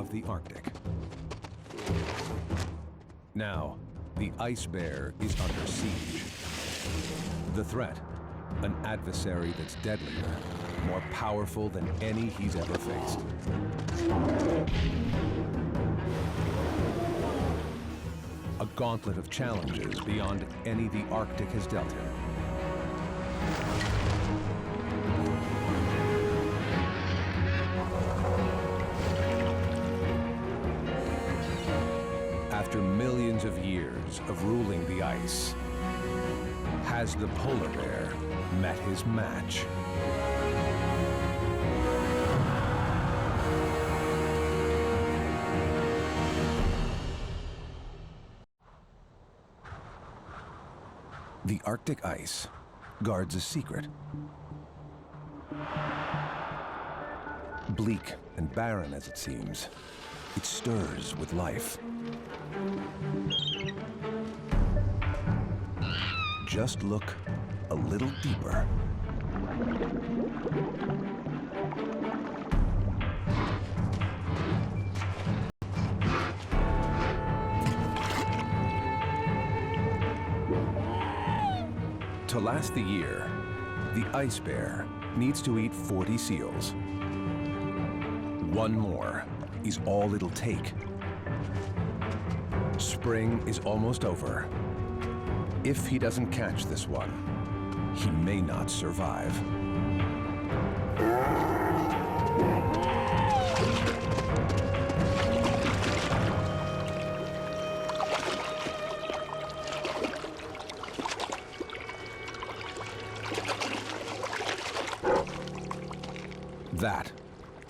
of the Arctic. Now, the ice bear is under siege. The threat, an adversary that's deadlier, more powerful than any he's ever faced. A gauntlet of challenges beyond any the Arctic has dealt him. After millions of years of ruling the ice, has the polar bear met his match? The Arctic ice guards a secret. Bleak and barren as it seems, it stirs with life. Just look a little deeper. To last the year, the ice bear needs to eat 40 seals. One more is all it'll take. Spring is almost over. If he doesn't catch this one, he may not survive. That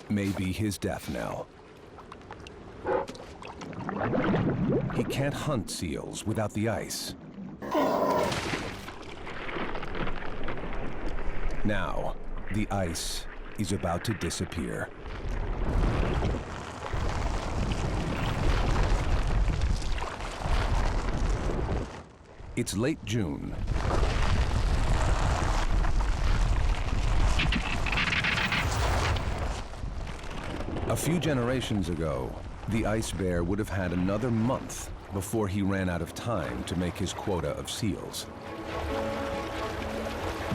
may be his death knell. He can't hunt seals without the ice. Now, the ice is about to disappear. It's late June. A few generations ago, the ice bear would have had another month before he ran out of time to make his quota of seals.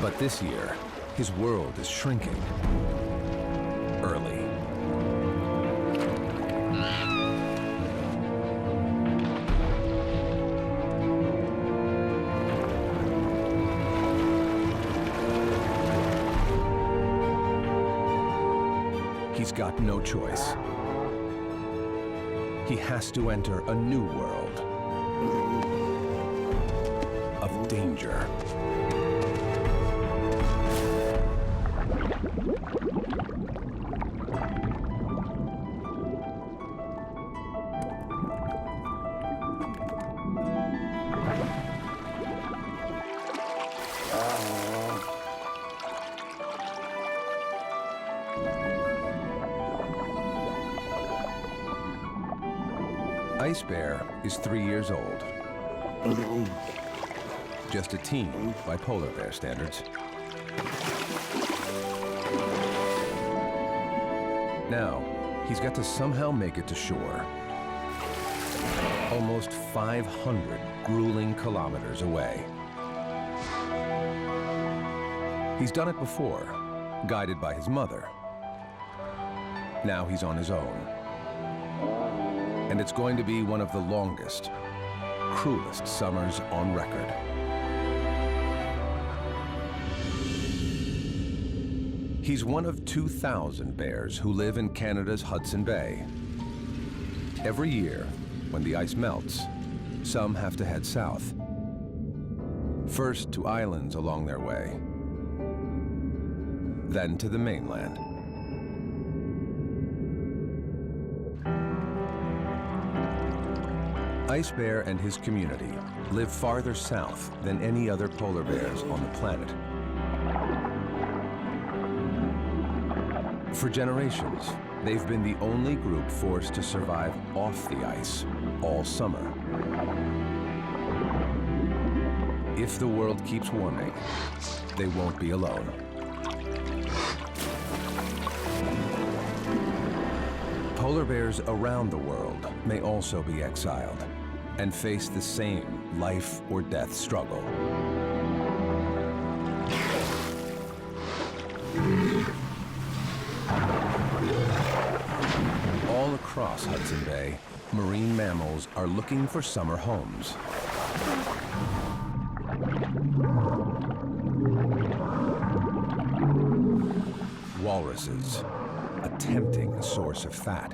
But this year, his world is shrinking early. He's got no choice. He has to enter a new world of danger. Ice Bear is 3 years old. Just a teen by polar bear standards. Now, he's got to somehow make it to shore. Almost 500 grueling kilometers away. He's done it before, guided by his mother. Now he's on his own. And it's going to be one of the longest, cruelest summers on record. He's one of 2,000 bears who live in Canada's Hudson Bay. Every year, when the ice melts, some have to head south. First to islands along their way, then to the mainland. Ice Bear and his community live farther south than any other polar bears on the planet. For generations, they've been the only group forced to survive off the ice all summer. If the world keeps warming, they won't be alone. Polar bears around the world may also be exiled and face the same life or death struggle. All across Hudson Bay, marine mammals are looking for summer homes. Walruses, a tempting source of fat.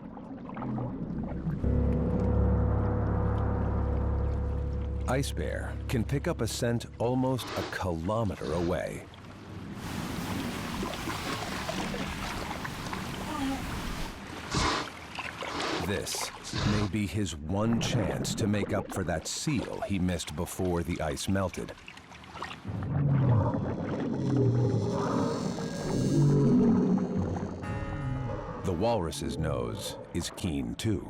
Ice bear can pick up a scent almost a kilometer away. This may be his one chance to make up for that seal he missed before the ice melted. The walrus's nose is keen too.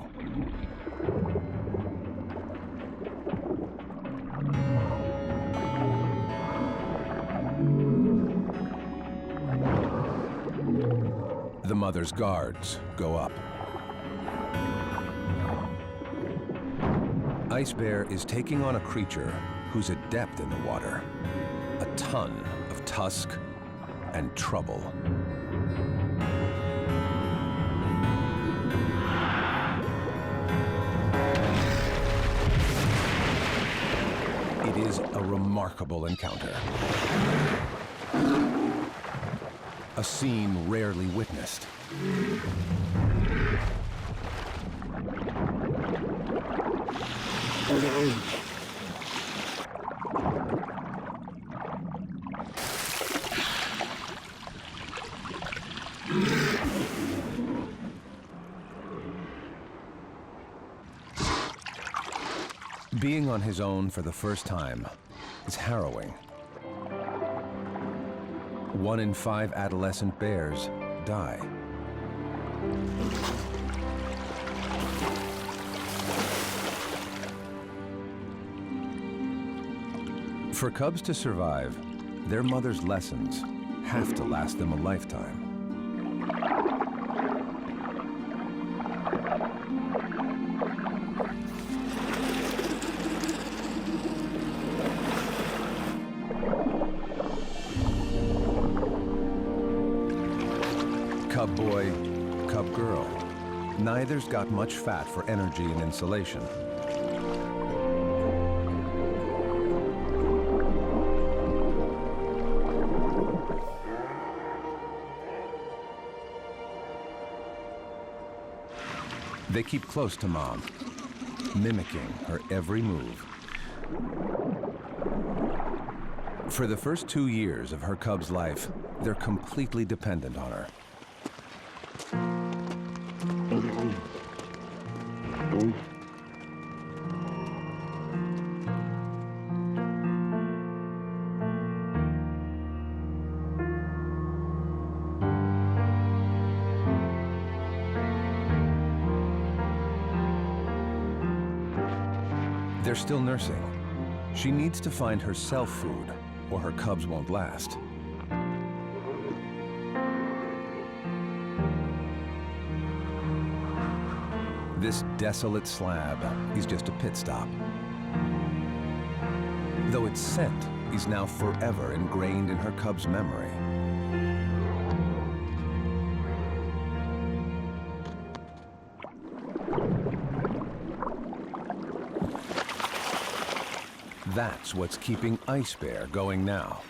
The mother's guards go up. Ice bear is taking on a creature who's adept in the water. A ton of tusk and trouble. It is a remarkable encounter. A scene rarely witnessed. Being on his own for the first time is harrowing. 1 in 5 adolescent bears die. For cubs to survive, their mother's lessons have to last them a lifetime. Cub boy, cub girl. Neither's got much fat for energy and insulation. They keep close to Mom, mimicking her every move. For the first 2 years of her cub's life, they're completely dependent on her. They're still nursing. She needs to find herself food, or her cubs won't last. This desolate slab is just a pit stop. Though its scent is now forever ingrained in her cub's memory. That's what's keeping Ice Bear going now.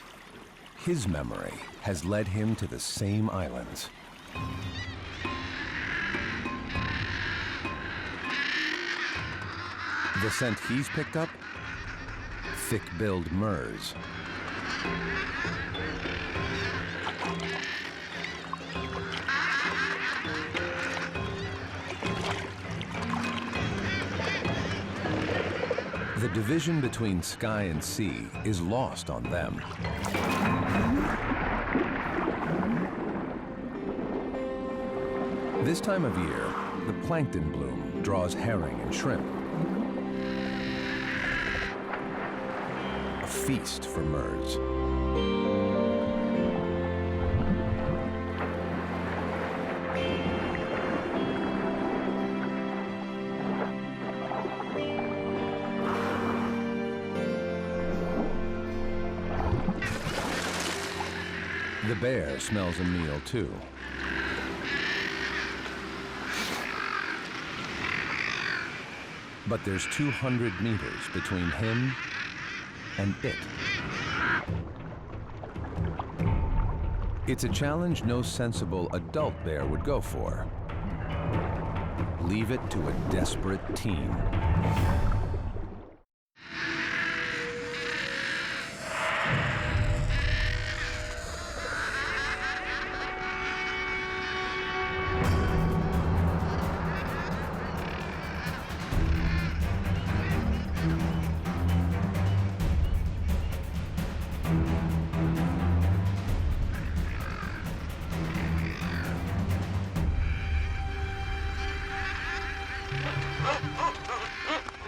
His memory has led him to the same islands. The scent he's picked up? Thick-billed murres. The division between sky and sea is lost on them. This time of year, the plankton bloom draws herring and shrimp. A feast for murres. The bear smells a meal too. But there's 200 meters between him and it. It's a challenge no sensible adult bear would go for. Leave it to a desperate teen.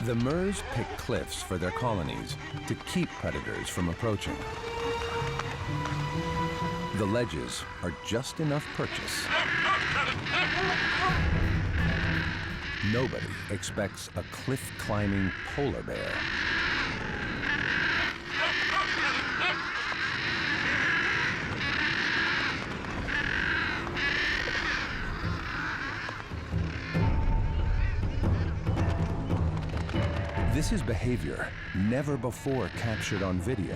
The Murs pick cliffs for their colonies to keep predators from approaching. The ledges are just enough purchase. Nobody expects a cliff-climbing polar bear. This is behavior never before captured on video.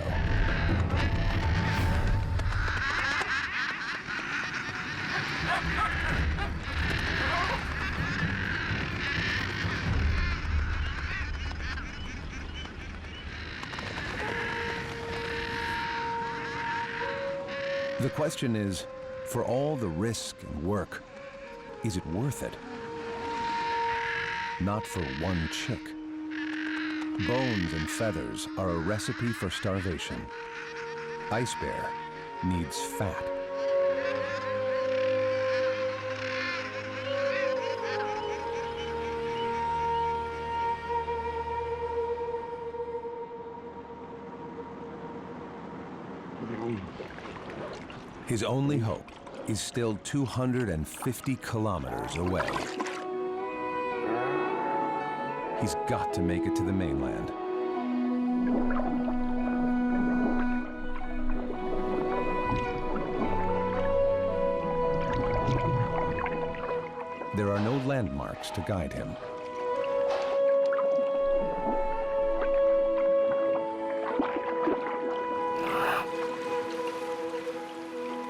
The question is, for all the risk and work, is it worth it? Not for one chick. Bones and feathers are a recipe for starvation. Ice bear needs fat. His only hope is still 250 kilometers away. He's got to make it to the mainland. There are no landmarks to guide him.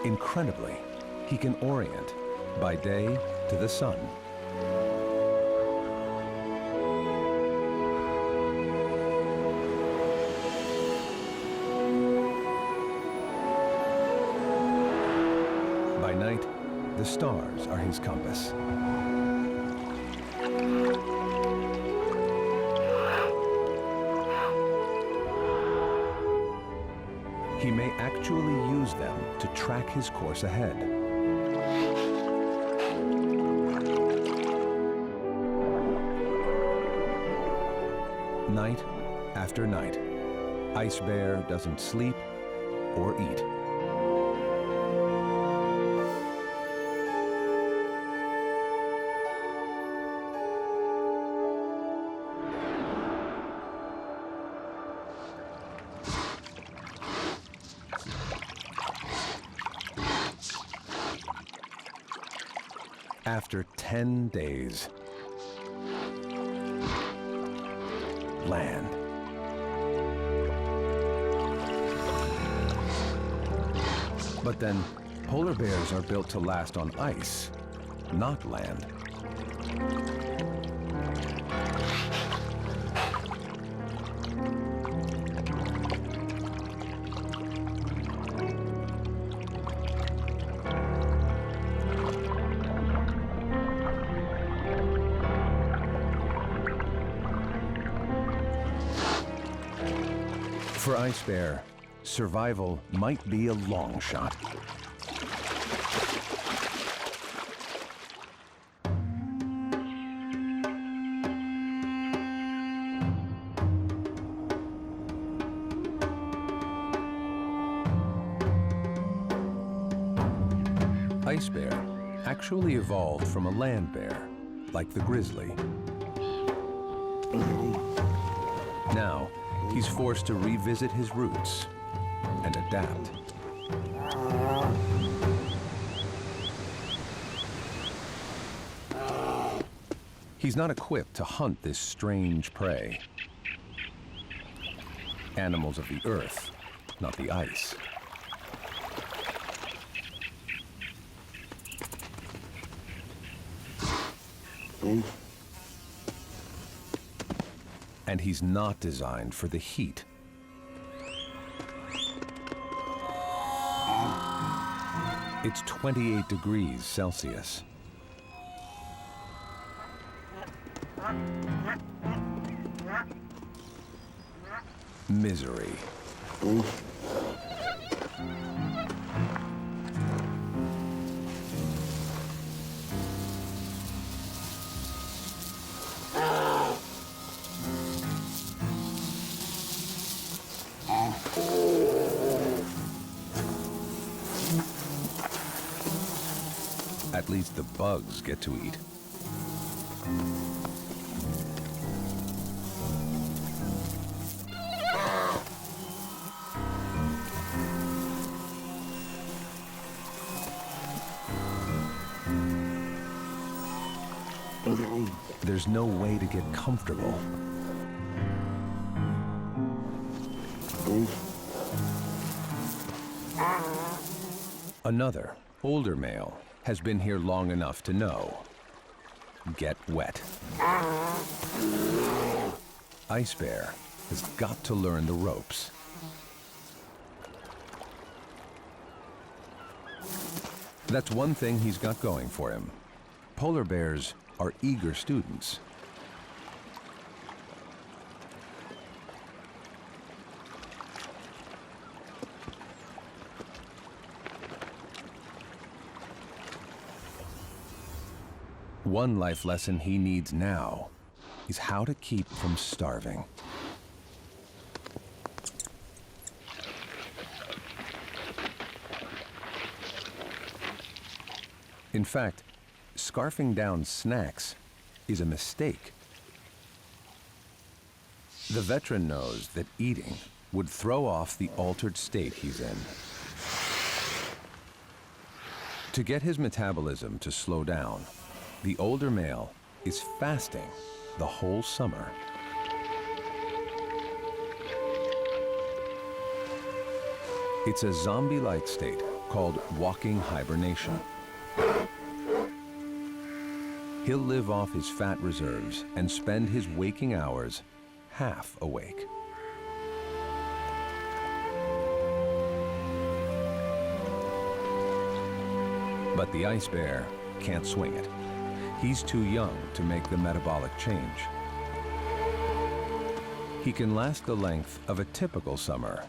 Incredibly, he can orient by day to the sun. By night, the stars are his compass. He may actually use them to track his course ahead. Night after night, Ice Bear doesn't sleep or eat. After 10 days, land. But then, polar bears are built to last on ice, not land. For Ice Bear, survival might be a long shot. Ice Bear actually evolved from a land bear, like the grizzly. Now, he's forced to revisit his roots and adapt. He's not equipped to hunt this strange prey. Animals of the earth, not the ice. And he's not designed for the heat. It's 28 degrees Celsius. Misery. At least the bugs get to eat. There's no way to get comfortable. Another, older male has been here long enough to know. Get wet. Ice Bear has got to learn the ropes. That's one thing he's got going for him. Polar bears are eager students. One life lesson he needs now is how to keep from starving. In fact, scarfing down snacks is a mistake. The veteran knows that eating would throw off the altered state he's in. To get his metabolism to slow down, the older male is fasting the whole summer. It's a zombie-like state called walking hibernation. He'll live off his fat reserves and spend his waking hours half awake. But the ice bear can't swing it. He's too young to make the metabolic change. He can last the length of a typical summer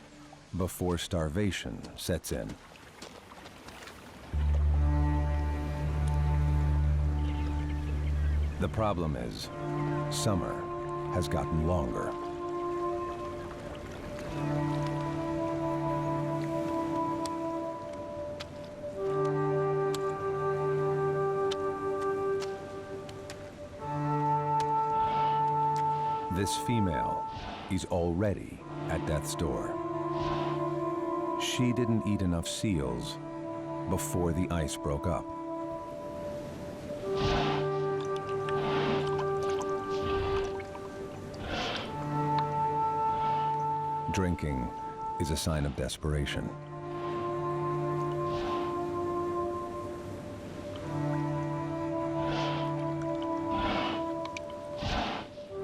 before starvation sets in. The problem is, summer has gotten longer. This female is already at death's door. She didn't eat enough seals before the ice broke up. Drinking is a sign of desperation.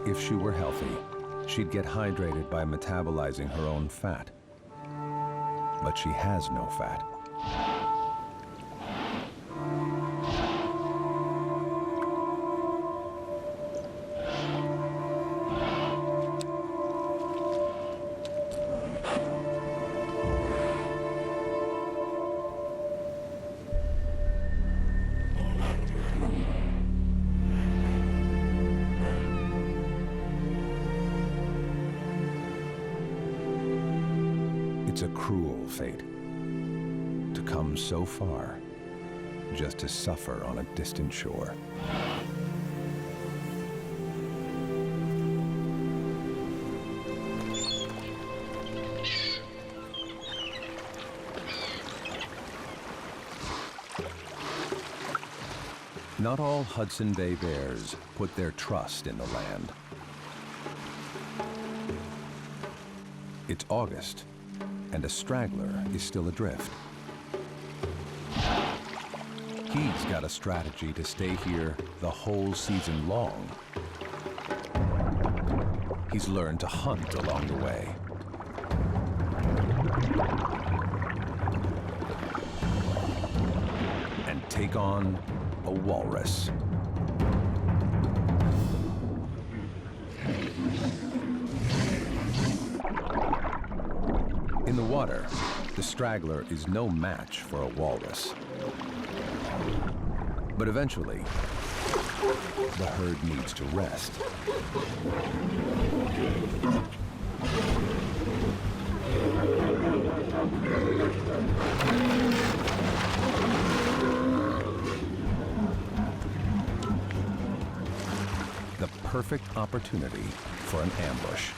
If she were healthy, she'd get hydrated by metabolizing her own fat. But she has no fat. It's a cruel fate, to come so far just to suffer on a distant shore. Not all Hudson Bay bears put their trust in the land. It's August, and a straggler is still adrift. He's got a strategy to stay here the whole season long. He's learned to hunt along the way. And take on a walrus. In the water, the straggler is no match for a walrus. But eventually, the herd needs to rest. The perfect opportunity for an ambush.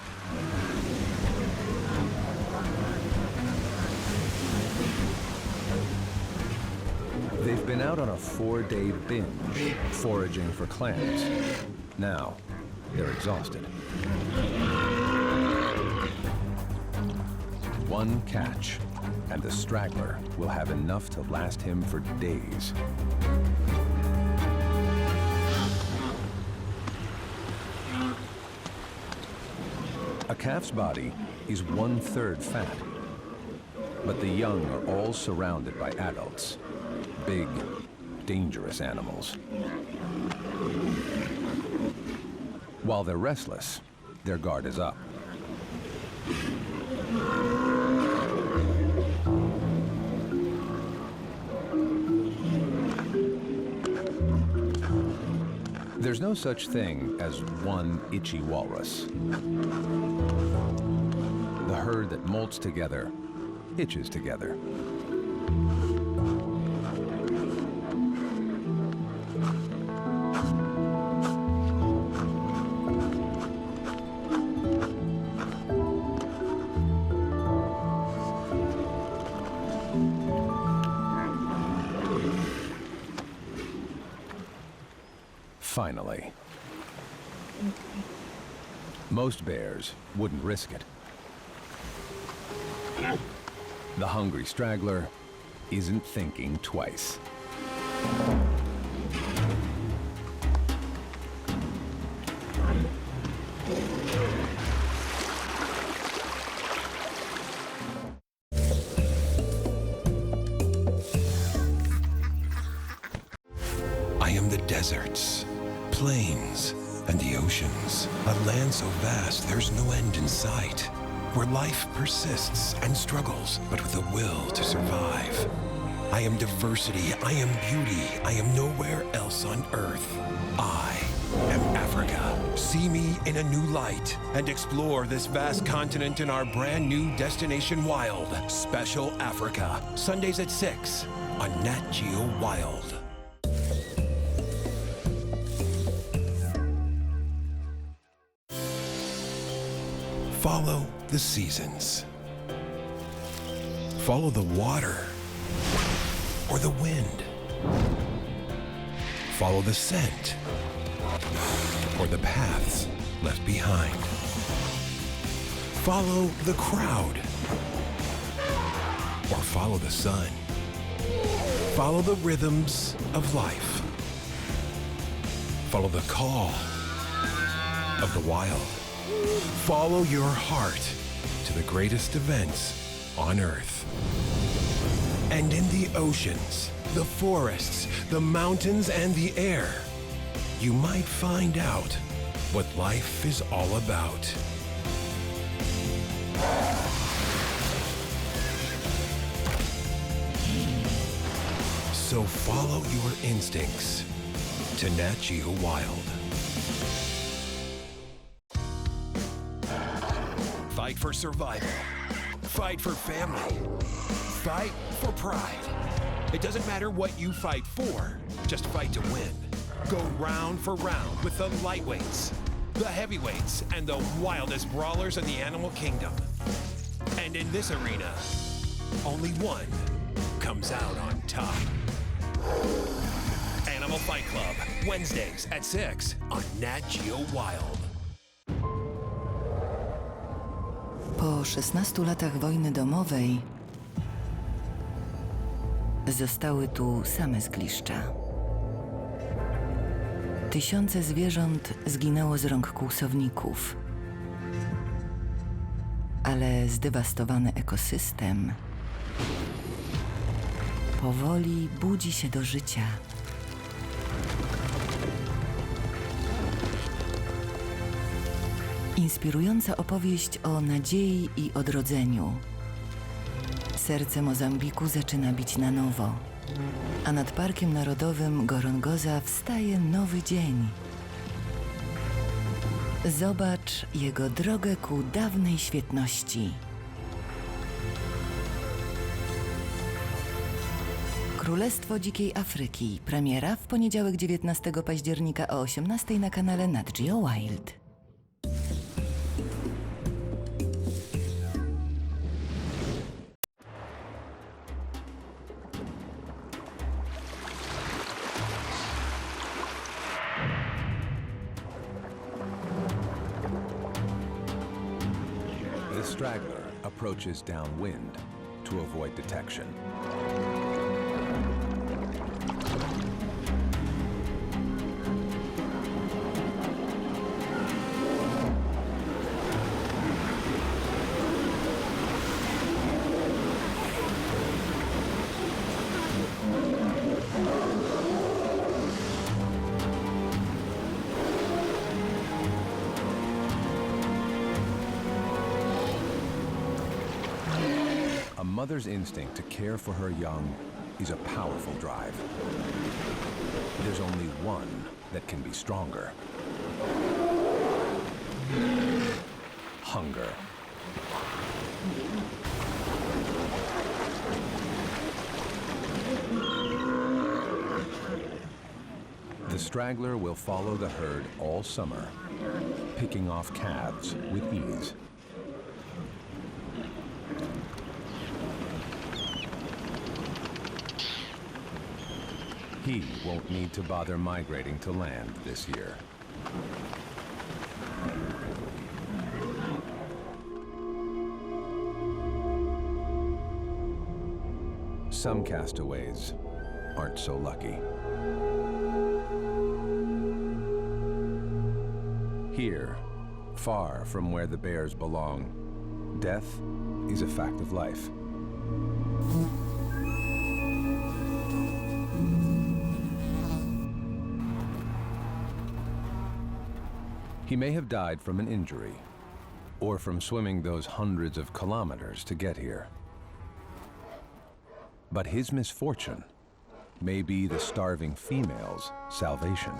They've been out on a 4-day binge, foraging for clams. Now, they're exhausted. One catch, and the straggler will have enough to last him for days. A calf's body is 1/3 fat, but the young are all surrounded by adults. Big, dangerous animals. While they're restless, their guard is up. There's no such thing as one itchy walrus. The herd that molts together itches together. Finally. Most bears wouldn't risk it. The hungry straggler isn't thinking twice. I am the deserts, plains, and the oceans. A land so vast there's no end in sight, where life persists and struggles, but with a will to survive. I am diversity, I am beauty, I am nowhere else on earth. I am Africa. See me in a new light and explore this vast continent in our brand new Destination Wild, Special Africa. Sundays at 6 on Nat Geo Wild. Follow the seasons. Follow the water or the wind. Follow the scent or the paths left behind. Follow the crowd or follow the sun. Follow the rhythms of life. Follow the call of the wild. Follow your heart to the greatest events on Earth. And in the oceans, the forests, the mountains, and the air, you might find out what life is all about. So follow your instincts to Nat Geo Wild. Fight for survival. Fight for family. Fight for pride. It doesn't matter what you fight for, just fight to win. Go round for round with the lightweights, the heavyweights, and the wildest brawlers in the animal kingdom. And in this arena, only one comes out on top. Animal Animal Fight Club, Wednesdays at 6 on Nat Geo Wild. Po 16 latach wojny domowej zostały tu same zgliszcza. Tysiące zwierząt zginęło z rąk kłusowników, ale zdewastowany ekosystem powoli budzi się do życia. Inspirująca opowieść o nadziei i odrodzeniu. Serce Mozambiku zaczyna bić na nowo, a nad Parkiem Narodowym Gorongosa wstaje nowy dzień. Zobacz jego drogę ku dawnej świetności. Królestwo Dzikiej Afryki. Premiera w poniedziałek 19 października o 18 na kanale Nat Geo Wild. The straggler approaches downwind to avoid detection. A mother's instinct to care for her young is a powerful drive. There's only one that can be stronger. Hunger. The straggler will follow the herd all summer, picking off calves with ease. He won't need to bother migrating to land this year. Some castaways aren't so lucky. Here, far from where the bears belong, death is a fact of life. He may have died from an injury, or from swimming those hundreds of kilometers to get here. But his misfortune may be the starving female's salvation.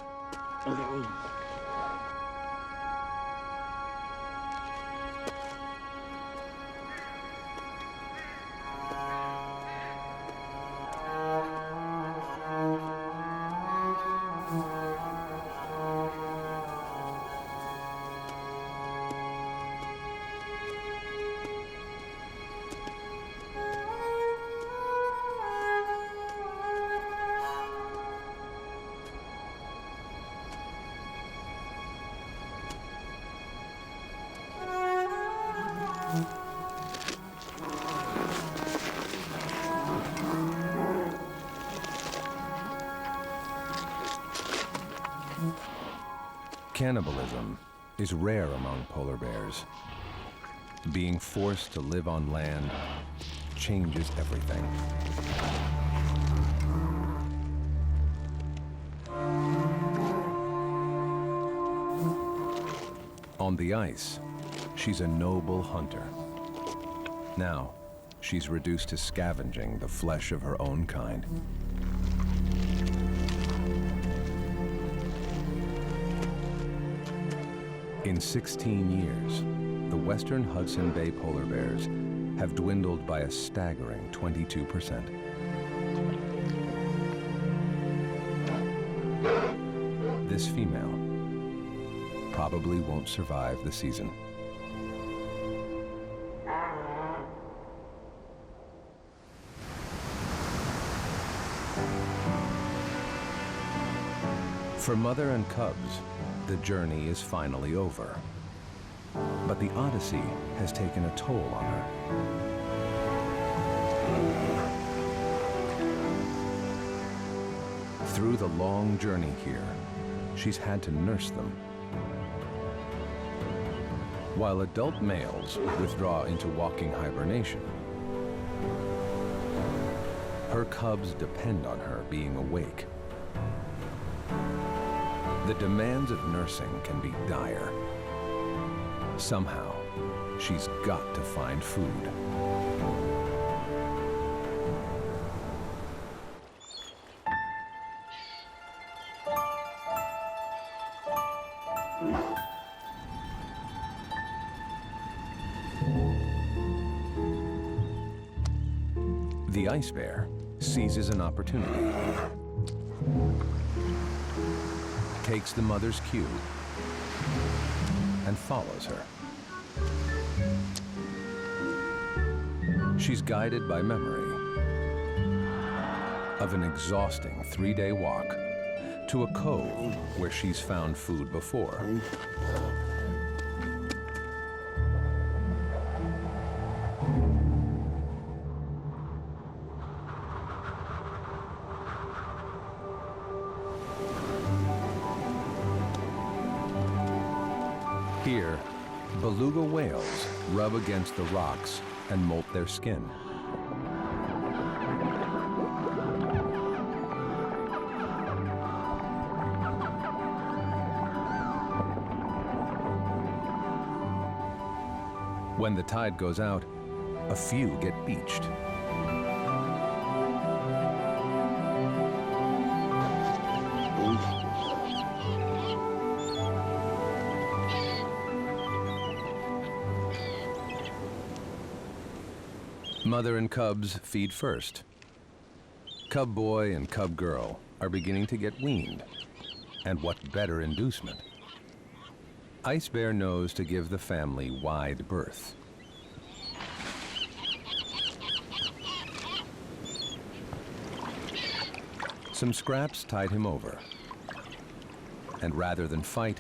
Cannibalism is rare among polar bears. Being forced to live on land changes everything. On the ice, she's a noble hunter. Now, she's reduced to scavenging the flesh of her own kind. In 16 years, the western Hudson Bay polar bears have dwindled by a staggering 22%. This female probably won't survive the season. For mother and cubs, the journey is finally over. But the Odyssey has taken a toll on her. Through the long journey here, she's had to nurse them. While adult males withdraw into walking hibernation, her cubs depend on her being awake. The demands of nursing can be dire. Somehow, she's got to find food. The ice bear seizes an opportunity, takes the mother's cue, and follows her. She's guided by memory of an exhausting 3-day walk to a cove where she's found food before. Here, beluga whales rub against the rocks and molt their skin. When the tide goes out, a few get beached. Mother and cubs feed first. Cub boy and cub girl are beginning to get weaned. And what better inducement? Ice bear knows to give the family wide berth. Some scraps tide him over. And rather than fight,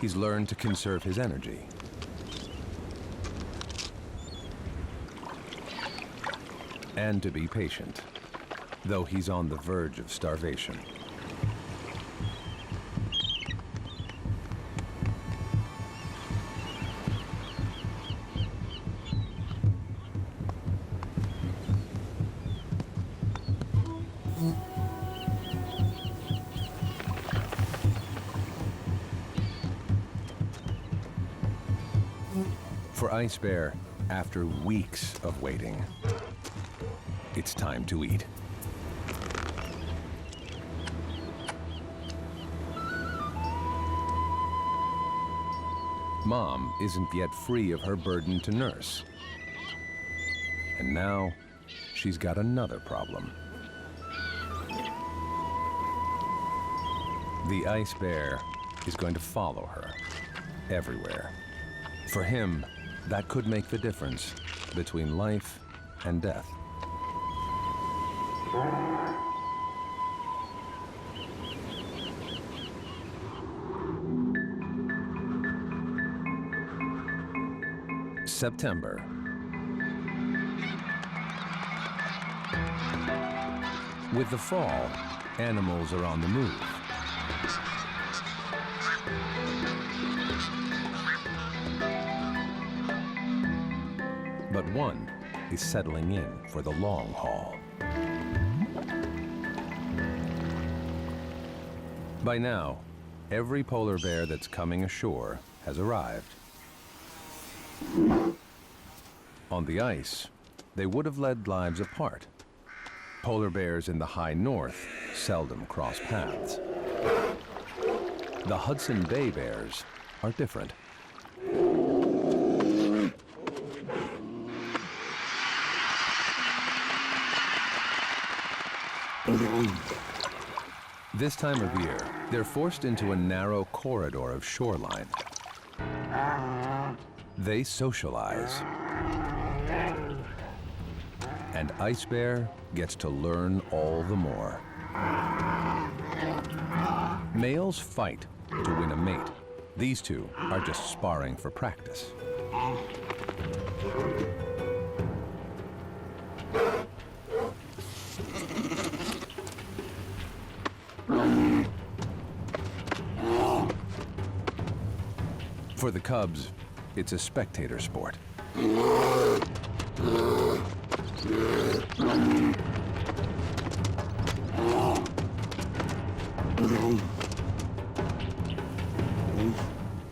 he's learned to conserve his energy. And to be patient, though he's on the verge of starvation. For Ice Bear, after weeks of waiting, it's time to eat. Mom isn't yet free of her burden to nurse. And now, she's got another problem. The Ice Bear is going to follow her everywhere. For him, that could make the difference between life and death. September. With the fall, animals are on the move. But one is settling in for the long haul. By now, every polar bear that's coming ashore has arrived. On the ice, they would have led lives apart. Polar bears in the high north seldom cross paths. The Hudson Bay bears are different. This time of year, they're forced into a narrow corridor of shoreline. They socialize. And Ice Bear gets to learn all the more. Males fight to win a mate. These two are just sparring for practice. For the cubs, it's a spectator sport.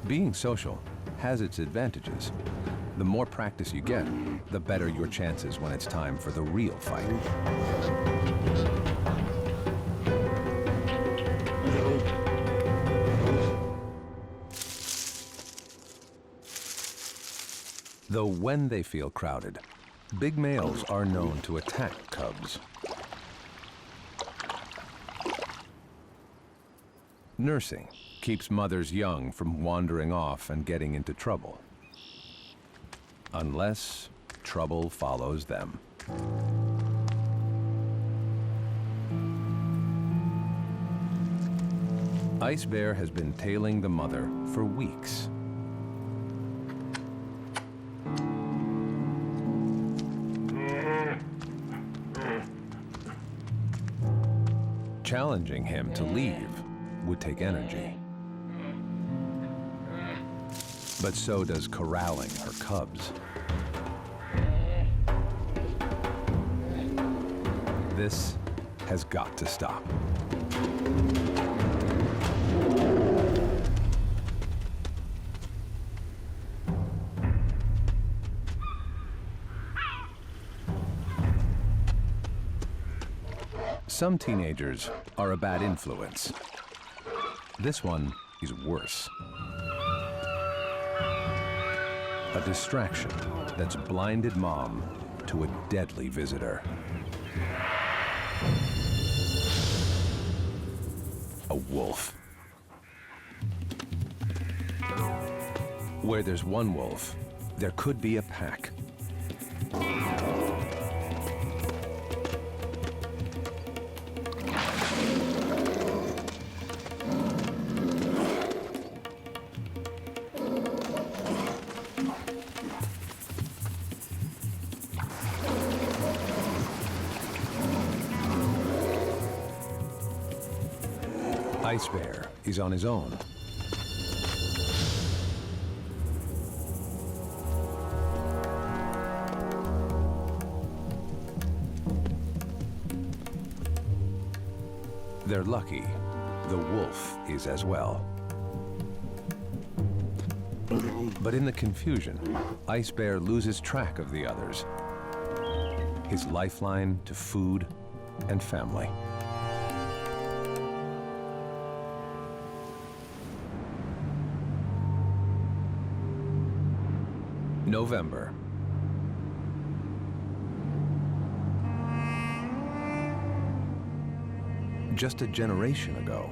Being social has its advantages. The more practice you get, the better your chances when it's time for the real fight. Though when they feel crowded, big males are known to attack cubs. Nursing keeps mothers young from wandering off and getting into trouble. Unless trouble follows them. Ice Bear has been tailing the mother for weeks. Challenging him to leave would take energy. But so does corralling her cubs. This has got to stop. Some teenagers are a bad influence. This one is worse. A distraction that's blinded mom to a deadly visitor. A wolf. Where there's one wolf, there could be a pack. Ice Bear is on his own. They're lucky. The wolf is as well. But in the confusion, Ice Bear loses track of the others. His lifeline to food and family. November. Just a generation ago,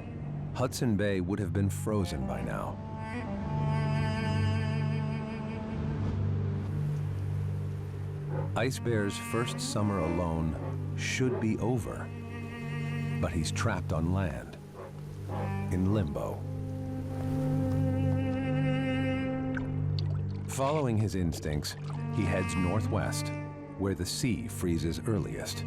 Hudson Bay would have been frozen by now. Ice Bear's first summer alone should be over, but he's trapped on land, in limbo. Following his instincts, he heads northwest, where the sea freezes earliest.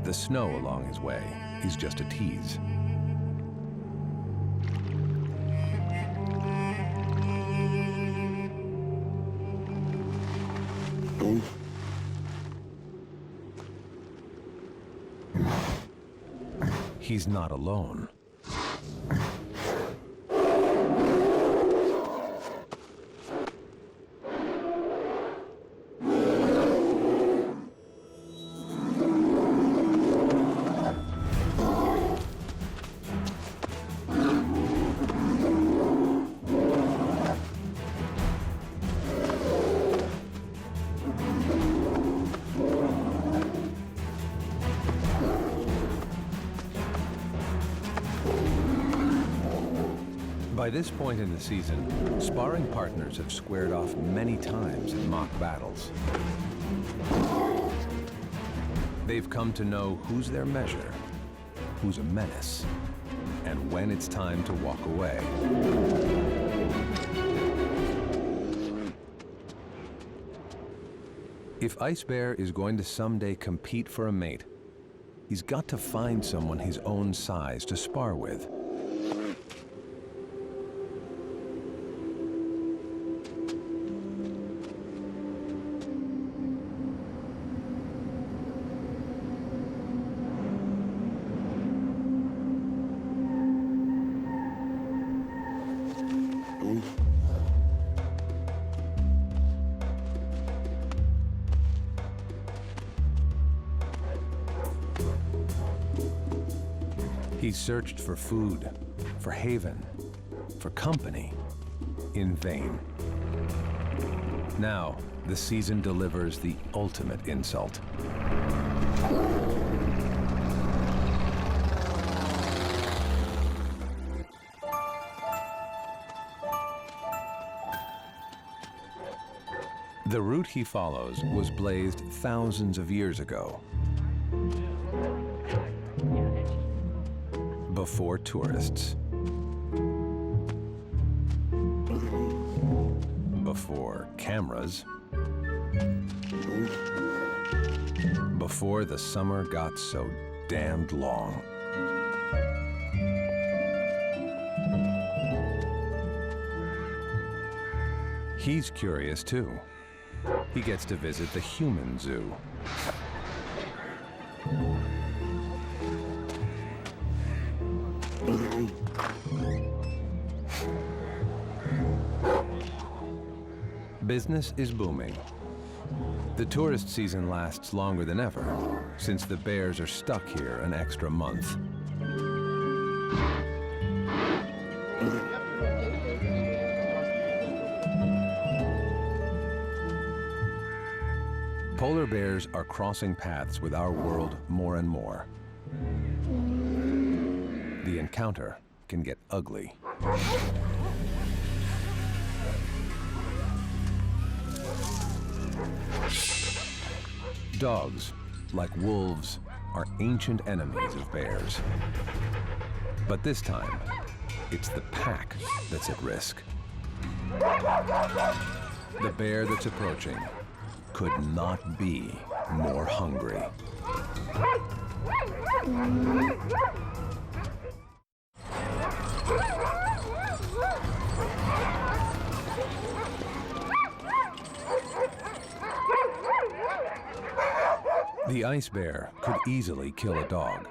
The snow along his way is just a tease. He's not alone. By this point in the season, sparring partners have squared off many times in mock battles. They've come to know who's their measure who's a menace and when it's time to walk away. If Ice Bear is going to someday compete for a mate, he's got to find someone his own size to spar with. He's searched for food, for haven, for company, in vain. Now, the season delivers the ultimate insult. The route he follows was blazed thousands of years ago. Before tourists. Before cameras. Before the summer got so damned long. He's curious too. He gets to visit the human zoo. Business is booming. The tourist season lasts longer than ever, since the bears are stuck here an extra month. Polar bears are crossing paths with our world more and more. The encounter can get ugly. Dogs, like wolves, are ancient enemies of bears. But this time, it's the pack that's at risk. The bear that's approaching could not be more hungry. The ice bear could easily kill a dog.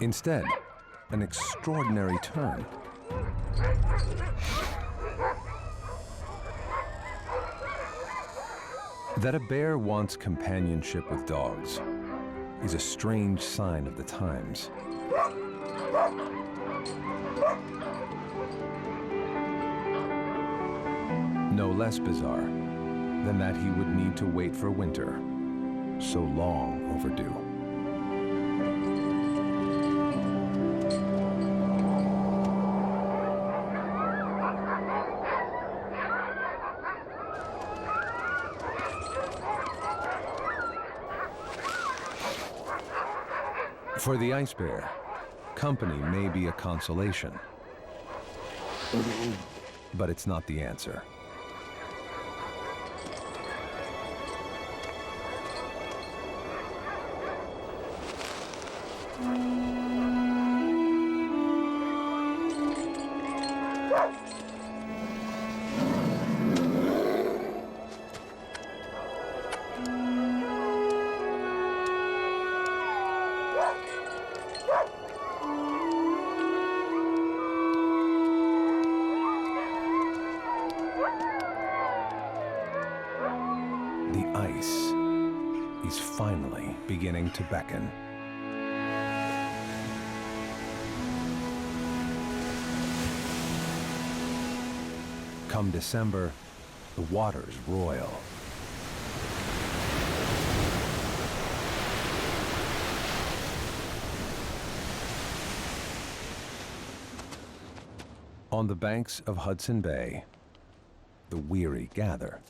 Instead, an extraordinary turn. That a bear wants companionship with dogs is a strange sign of the times. No less bizarre than that he would need to wait for winter, so long overdue. For the ice bear, company may be a consolation, but it's not the answer. The ice is finally beginning to beckon. Come December, the water's royal. On the banks of Hudson Bay, the weary gather.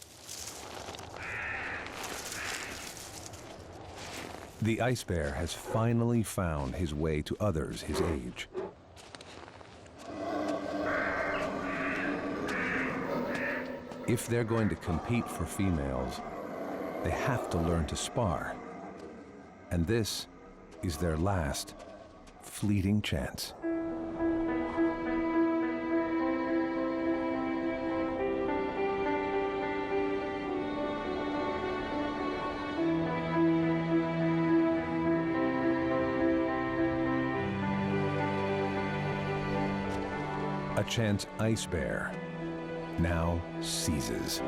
The ice bear has finally found his way to others his age. If they're going to compete for females, they have to learn to spar. And this is their last fleeting chance. A chance ice bear now seizes.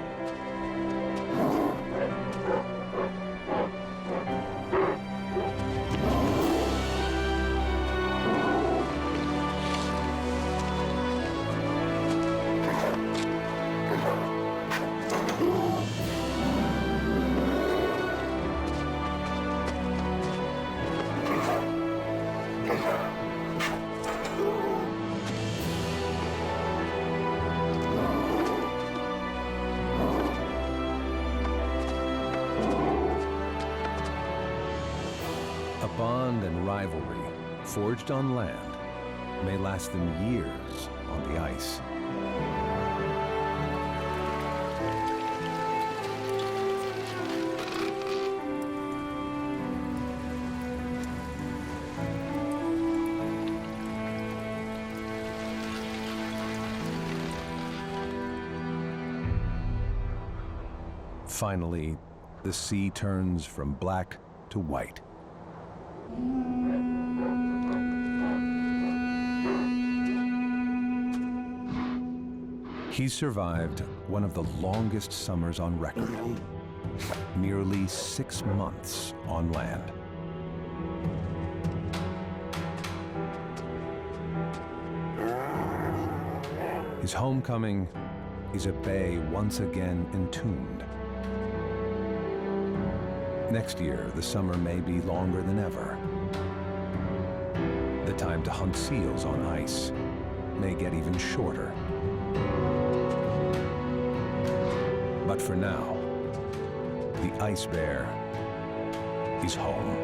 A bond and rivalry forged on land may last them years on the ice. Finally, the sea turns from black to white. He's survived one of the longest summers on record, nearly 6 months on land. His homecoming is a bay once again entombed. Next year, the summer may be longer than ever. The time to hunt seals on ice may get even shorter. But for now, the ice bear is home.